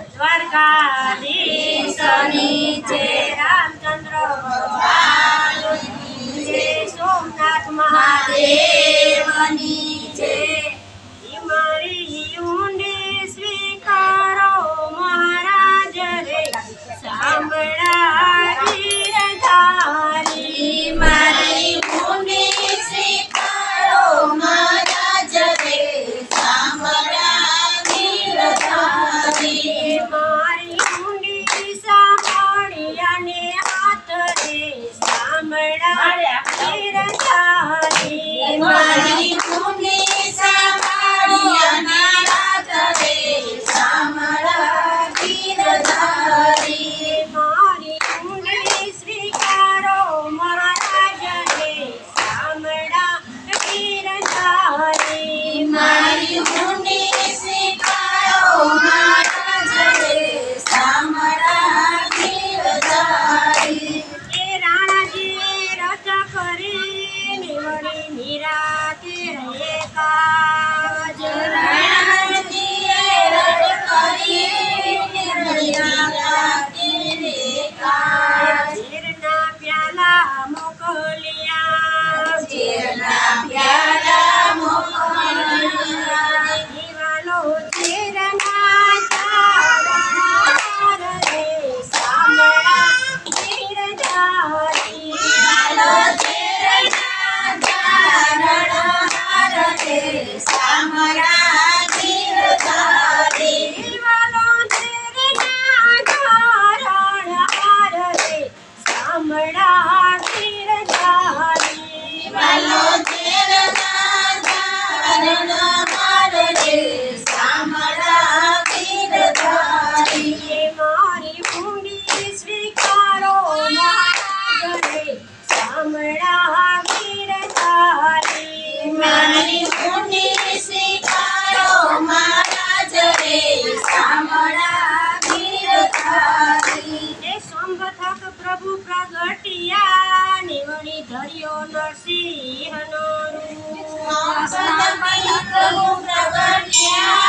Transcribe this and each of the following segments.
દ્વારકાધીશની જય, રામચંદ્ર ભગવાનની જય, સોમનાથ મહાદેવની જય. મારી ઊંડી સ્વીકારો મહારાજ રે, સાંભળા ગીરધારી. મારી ઊંડી સ્વીકારો મહારાજ રે, સાંભળા ગીરધારી. મારી ઊંડી સાંભળ્યાને હાથ રે, સાંભળા ગીરધારી. મારી ઊંડી સાંભળ્યાને હાથ રે, સાંભળા ગીરધારી. મારી ઊંડી સ્વીકારો મહારાજ રે, સાંભળા ગીરધારી. મારી ઊંડી સ્વીકારો મહારાજ રે, સાંભળા ગીરધારી. એ રાણાજી રથ કરીને વળી નિરાતે રહે કાજ. રાણાજીએ રથ કરીને નિરાતે રહે કાજ. ઝેરના પ્યાલા મોકલ્યા, ઝેરના પ્યાલા મોકલ્યા. દીવાલો ઝેરના ચારણ રે, સાંભળા ગીરધારી. દીવાલો ઝેરના ચારણ રે, સાંભળા ગીરધારી. દીવાલો ઝેરના ચારણ રે, સાંભળા ગીરધારી. દીવાલો ઝેરના ચારણ રે, સાંભળા ગીરધારી. એ મારી ઊંડી સ્વીકારો મહારાજ રે, સાંભળા ગીરધારી. મારી ઊંડી સ્વીકારો મહારાજ રે, સાંભળા ગીરધારી. એ સોમવથક પ્રભુ પ્રગટિયા, નિવડી ધર્યો નરસિંહનો રૂપ. પ્રભુ પ્રગટ્યા,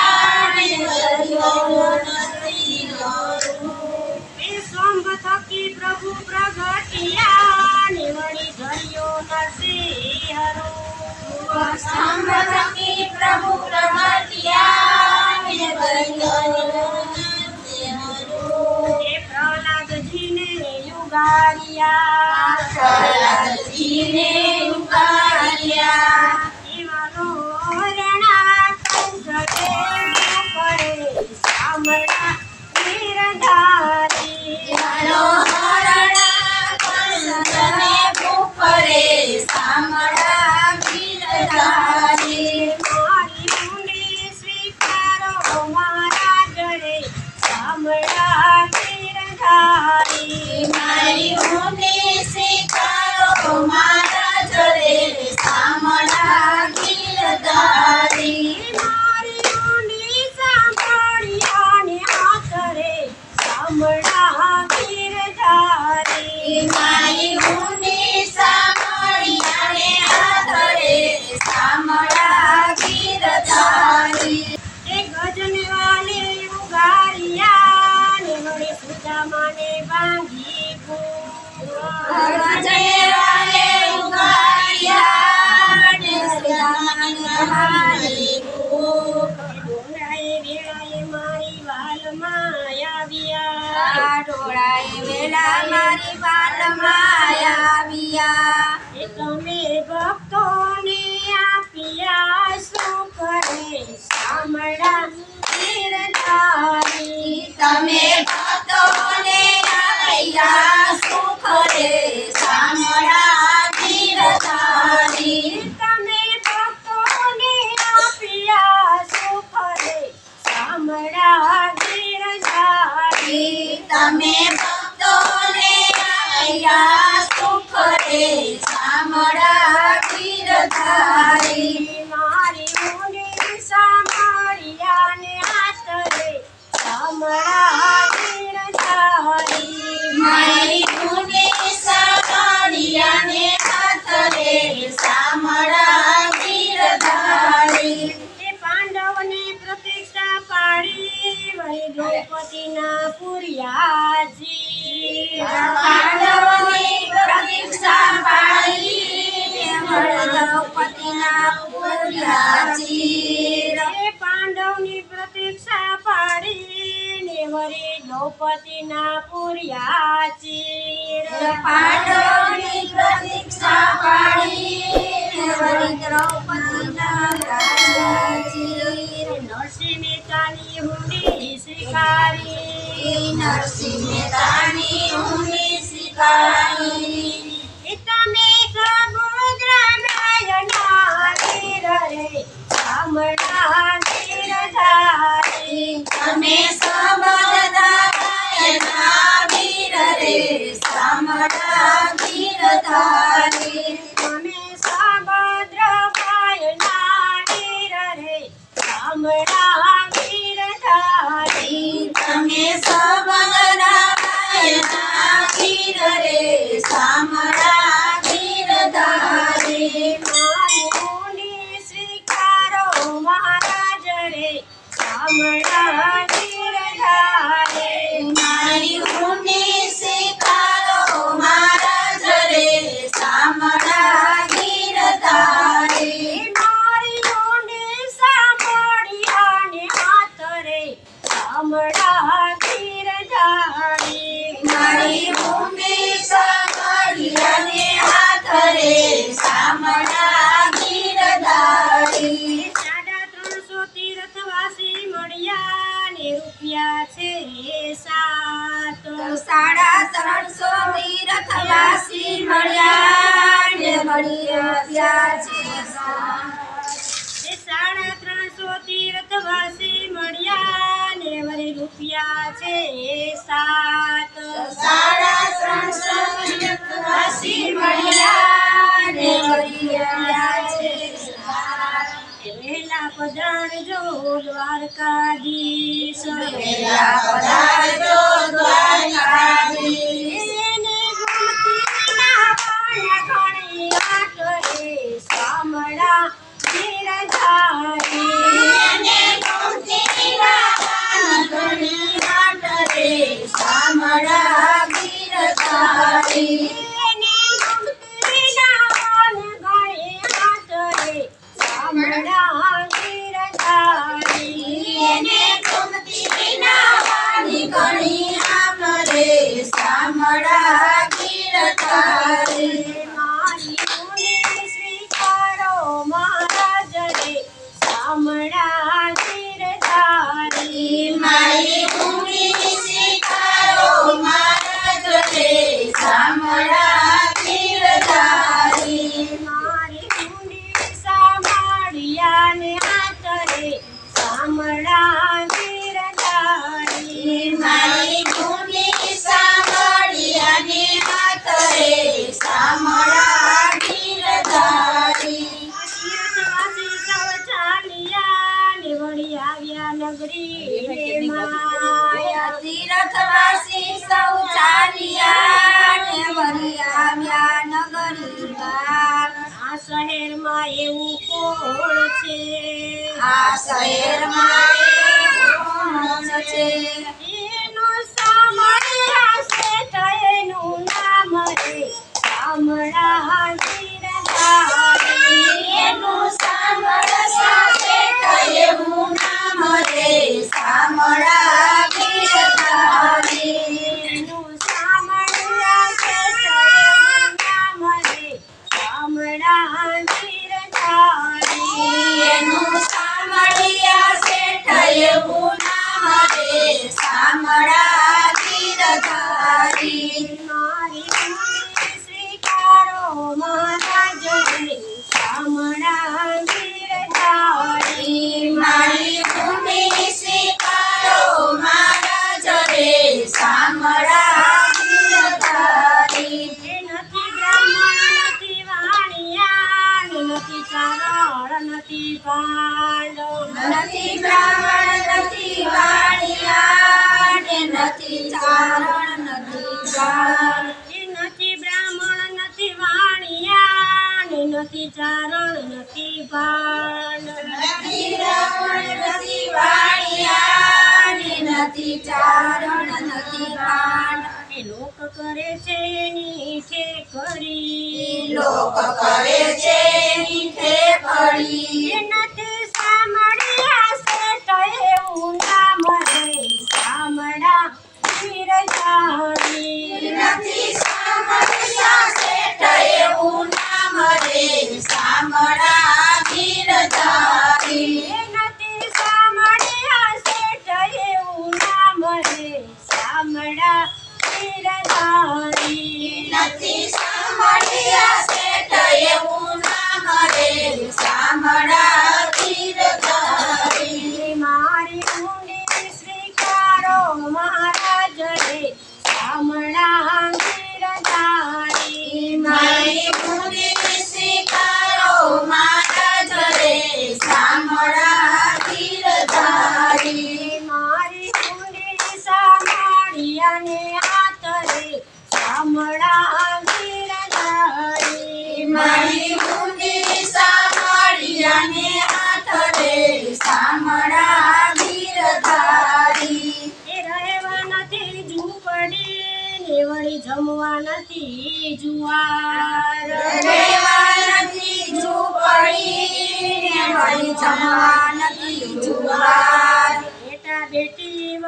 ધર્યો નરસિંહનો રૂપ. એ સોમવથકી પ્રભુ પ્રગટિયા, નિવડી ધર્યો નરસિંહનો રૂપ. સંભળકી પ્રભુ પ્રગટ્યા, ધર્યો નરસિંહનો રૂપ. એ પ્રહલાદજીને યુગાડિયા, પ્રહલાદજીને ઉગાડ્યા. દીવાનો રણા કંઠે કરે, સાંભળા ગીરધારી. દીવાલો હરણા કંસને ભૂખરે, સાંભળા ગીરધારી. મારી ઊંડી સ્વીકારો મહારાજ રે, સાંભળા ગીરધારી. મારી ઊંડી સ્વીકારો મહારાજ રે, સાંભળા ગીરધારી. મારી ઊંડી સાંભળ્યાને હાથ રે, સાંભળા ગીરધારી. મારી ઊંડી સાંભળ્યાને હાથ રે, સાંભળા ગીરધારી. એ ગજને વાલે ઉગાડિયા, ને વળી સુદામાને બાંધી ગજે વાલે ઉગાડ્યા, ને સુદામાને બાંધી ભૂખ. ડોળાએ વેળાએ મારી વાલમાં આવ્યા, ટોળાએ વેલા મારી વાલમાં આવ્યા. એ તમે ભક્તોને આપ્યા શું કરે, સાંભળા ગીરધારી. તમે ભક્તોને આપ્યા સુખ રે, સાંભળા ગીરધારી. તમે ભક્તોને આપ્યા સુખ રે, સાંભળા ગીરધારી. તમે ભક્તોને આપ્યા સુખ રે, સાંભળા ગીરધારી. મારી ઊંડી સાંભળ્યાને હાથ રે, સાંભળા ગીરધારી. મારી ઊંડી દ્રૌપદીના પુર્યાજી પાંડવોની પ્રતીક્ષા પાડીને વળી દ્રૌપદીના પુર્યાજી એ પાંડવની પ્રતીક્ષા પાડીને વળી દ્રૌપદીના પુર્યાજી પાંડવોની પ્રતીક્ષા પાડીને વળી દ્રૌપદીના પુર્યાજી નરસિંહ મહેતાની હુંડી સ્વીકારી નરસિંહ મહેતાની ઊંડી સ્વીકારી એ તમે સમુદ્રના વીર રે સામણા ગીરધારી તમે સમજદાર વીર રે સામળા ગીરધારી તમે સાબદ્ર પાયના વીર રે સામણા ગીરધારી તમે સમજદાર વીર રે સામળા ગીરધારી મારી ઊંડી સ્વીકારો મહારાજ રે સામણા ગીરધારી મારી ઊંડી સ્વીકારો મહારાજ રે સામળા ગીરધારી મારી ઊંડી સાંભળ્યાને હાથ રે સામળા ગીરધારી મારી ઊંડી સાંભળ્યાને હાથ રે સામળા ગીરધારી 350 તીર્થવાસી મળ્યા ને રૂપિયા છે સાત 350 તીર્થવાસી મળ્યા ને મળ્યા છે એ 350 તીર્થવાસી મળ્યા ને વળી રૂપિયા છે સાત 350 તીર્થવાસી મળ્યા ને મળ્યા છે વહેલા પધારજો દ્વારકાધીશ વેલા પધારજો દ્વારકાધીશ એને ગોમતીના વાણ ઘણી આટ રે સામળા ગીરધારી એને ગોમતીના વાણ ઘણી આટ રે સામળા ગીરધારી એને ગોમતીના વાણ ઘણી આટ રે સામળા ગીરધારી એને ગોમતીના વાણી ઘણી આમ રે સામળા ગીરધારી મારી ઊંડી સ્વીકારો મહારાજ રે સામળા ગીરધારી મારી ઊંડી સ્વીકારો મહારાજ રે સામળા ગીરધારી મારી ઊંડી સાંભળ્યાને હાથ રે સામળા ગીરધારી મારી ઊંડી સાંભળ્યાને હાથ રે સામળા ગીરધારી તીર્થવાસી સૌ ચાલ્યા ને વળી આવ્યા નગરી માયા તીર્થવાસી સૌ ચાલ્યા ને વળી આવ્યા નગરીમાં આ શહેરમાં એવું કોણ છે આ શહેરમાં કોણ છે એનું સામળ્યા શેઠ એનું નામ રે સામળા ગીરધારી એનું સાંભળતા શેઠ એવું નામ રે સામળા ગીરધારી એનું સામળ્યા શેઠ એવું નામ રે સામળા ગીરધારી એનું સાંભળ્યા શેઠ એવું નામ રે સામળા ગીરધારી મારી ઊંડી સ્વીકારો મહારાજ રે સામળા ગીરધારી મારી ઊંડી સ્વીકારો મહારાજ રે સામળા ગીરધારી એ નથી બ્રાહ્મણ નથી વાણિયા ને નથી ચારણ નથી પાંડવ નથી બ્રાહ્મણ નથી વાણિયા ને નથી ચારણ નથી ગાન એ નથી બ્રાહ્મણ નથી વાણિયા ને નથી ચારણ નથી પાંડવ નથી બ્રાહ્મણ નથી વાણિયા ને નથી કરે છે એની ઠેકડી લોક કરે છે એની ઠેકડી એ નથી સાંભળ્યા શેઠ એવું નામ રે સામડા ગિરધારી નથી સાંભળ્યા શેઠ એવું નામ રે સામડા ગિરધારી એ નથી સાંભળ્યા શેઠ એવું નામ રે સામડા ગિરધારી નથી સાંભળ્યા શેઠ એવું નામ રે સામડા ગિરધારી મારી ઊંડી સ્વીકારો મહારાજ રે સામડા ગિરધારી મારી મુનિ સ્વીકારો મહારાજ રે સામડા ગિરધારી મારી ઊંડી સાંભળ્યાને હાથ રે સામડા ગિરધારી મારી મુનિ સાંભળ્યાને હાથ રે સામડા ગિરધારી એ રહેવા નથી ઝૂંપડી ને વળી જમવા નથી જુવાર રહેવા નથી ઝૂંપડી ને વળી જમવા નથી જુવાર બેટા બેટી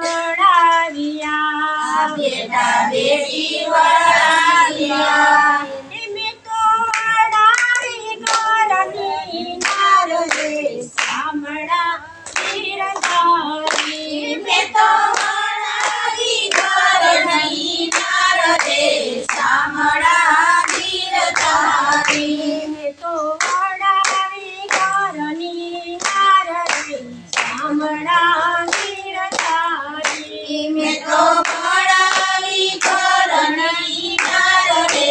વળાવ્યા બેટા બેટી વળાવ્યા મેં તો વળાવી ઘરની નાર રે સામડા ગિરધારી મેં તો વળાવી ઘરની નાર રે સામડા ગિરધારી મેં તો વળાવી ઘરની નાર રે સામડા ગિરધારી મેં તો વળાવી ઘરની નાર રે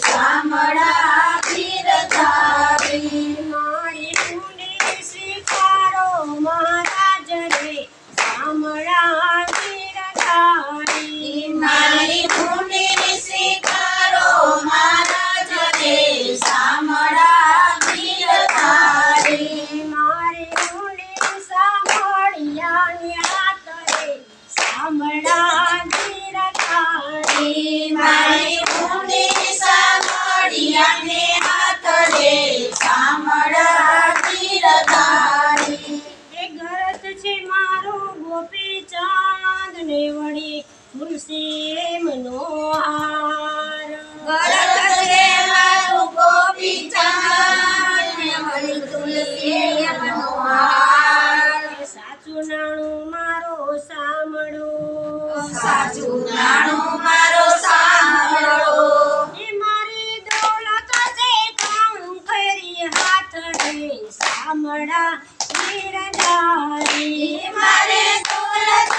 સામડા ગિરધારી મારી ઊંડી સ્વીકારો મહારાજ રે સામડા ગિરધારી મારી મુનિ સ્વીકારો મહારાજ રે સામડા ગિરધારી મારી ઊંડી સાંભળ્યાની હાથ રે સામડા ગિરધારી મારી મુનિ સાંભળ્યાને હાથ રે સામડા ગિરધારી એ ગરજ છે મારું ગોપી ચાંદ ને વળી તુલસી એમનો હાર ભરત છે મારું ગોપી ચાંદ ને વળી તુલસી મનોહાર સાચું નાણું મારો સાંભળો સાચું નાણું મારો સાંભળો એ મારી દોલત છે કંકરી હાથ રે સામડા ગિરધારી મારે દોલત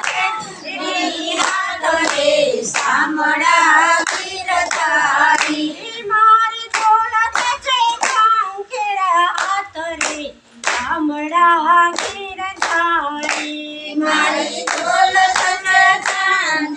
છે તેરી હાથ રે સામડા ગિરધારી મારી દોલત છે કંકેરા હાથ રે સામડા ગિરધારી મારી દોલત છે ચાંદ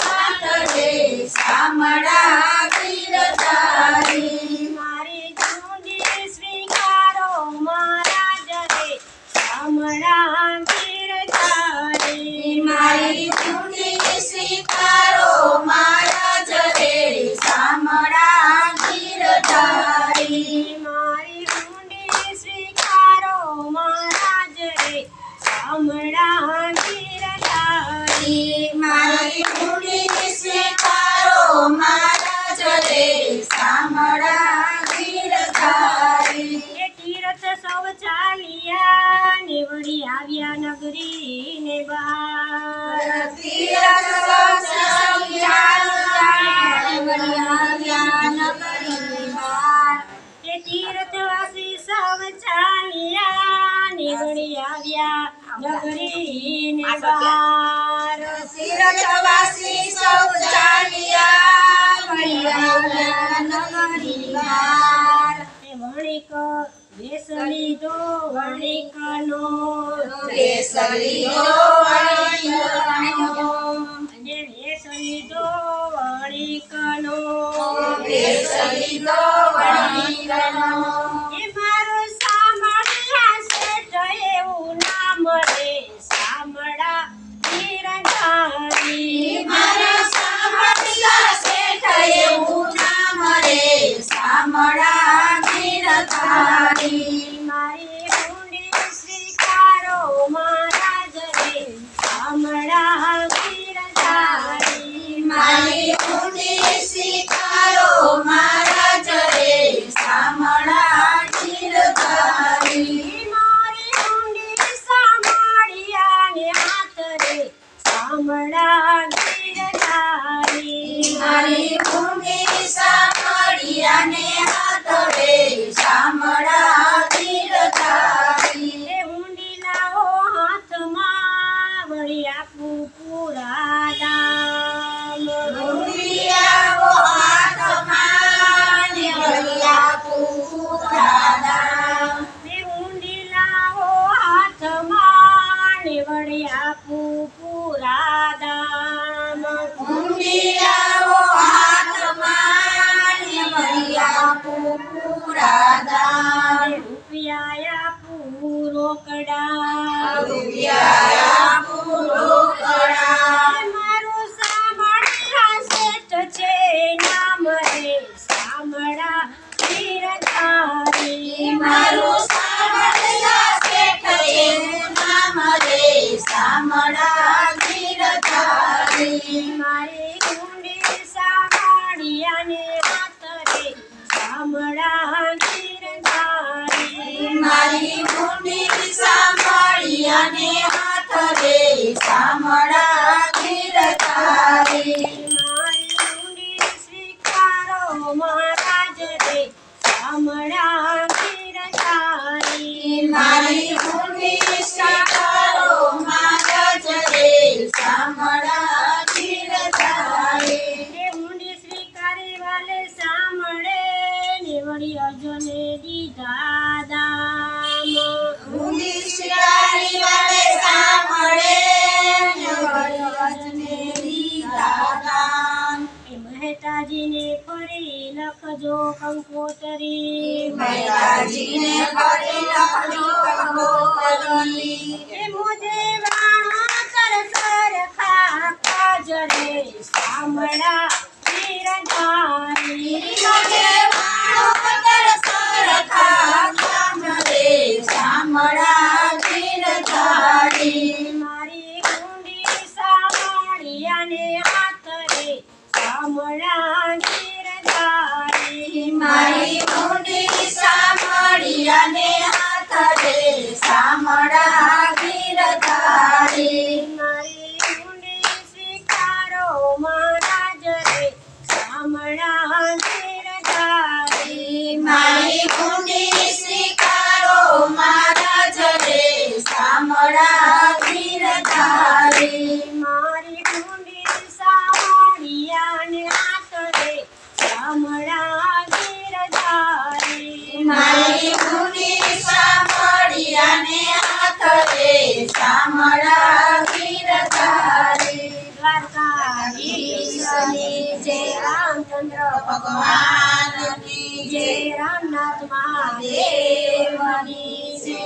હાથ રે સામડા ગિરધારી મારી જૂની સ્વીકારો મહારાજ રે સામડા ગિરધારી મારી મુનિ સ્વીકારો મહારાજ રે સામડા ગિરધારી મારી ઊંડી સ્વીકારો મહારાજ રે સામડા ગિરધારી મારી મુનિ સ્વીકારો મહારાજ રે સામડા ગિરધારી એ તીર્થ સૌ ચાલ્યા ને વળી આવ્યા નગરી ને બહાર તીરથ ચાલ્યા વળી આવ્યા નગરી બહાર એ તીર્થવાસી સૌ ચાલ્યા ને વળી આવ્યા નગરી ને બહાર તીરથવાસી સૌ ચાલ્યા વળી આવ્યા નગરી બહાર એ વણિક વેશ લીધો વણિકનો વેશ લીધો વણિકનો અને વેશ લીધો વણિકનો વેશ લીધો વણિકનો એ મારું સાંભળ્યા શેઠ એવું નામ રે સામડા ગિરધારી મારા સાંભળ્યા ધારી મારી ઊંડી સ્વીકારો મહારાજ રે શામળા ગીરધારી મારી ઊંડી સ્વીકારો મહારાજ રે શામળા ગીરધારી મારી ઊંડી સામાળિયાને હાથ રે શામળા ગીરધારી મારી ઊંડી સામળિયાને હાથ રે શામળા ગીરધારી એ ઊંડી લાવો હાથમાં વળી આપું પૂરા દામ ઊંડિયાઓ હાથમાં ને વળી આપું પૂરા દામ એ ઊંડી લાવો હાથમાં ને વળી આપું પૂરા દામ ઊંડિયાઓ હાથમાં ને વળી આપું પૂરા દામ રૂપિયા આપું રોકડા રૂપિયા આપું રોકડા મારું સામળા શેઠ છે નામ રે શામળા ગીરધારી મારું સામળિયા શેઠ એનું નામ રે શામળા ગીરધારી મારી ઊંડી સામાળિયાને હાથ રે શામળા ગીરધારી મારી ઊંડી સામળિયાને હાથ રે શામળા ગીરધારી મારી ઊંડી સ્વીકારો મહારાજ રે શામળા ગીરધારી મારી ઊંડી સ્વીકારો મહારાજ રે શામળા ગીરધારી એ ઊંડી સ્વીકારી વાલે સાંભળે ને વળી અજને દીધા દામ ઊંડી સ્વીકારી વાળે સાંભળે ને વળી અજને દીધા દામ એ મહેતાજીને ફરી લખજો કંકોતરી મહેતાજીને ફરી લખજો કંકોતરી એ મુજે વાણોતર સરખા કાજ રે શામળા ગીરધારી મને વાણોતર સરખા કામ રે શામળા ગીરધારી મારી ઊંડી સામાળિયાને હાથ રે શામળા ગીરધારી મારી ઊંડી સામળિયાને હાથ રે શામળા ગીરધારી મારી ઊંડી સ્વીકારો મહારાજ રે શામળા ગીરધારી મારી ઊંડી સ્વીકારો મહારાજ રે શામળા ગીરધારી મારી ઊંડી સામાળિયાને હાથ રે શામળા ગીરધારી મારી ઊંડી સામળિયાને હાથ રે શામળા ગીરધારી દ્વારકાધીશની જય રામચંદ્ર ભગવાનની જય રામનાથ મહાદેવની જય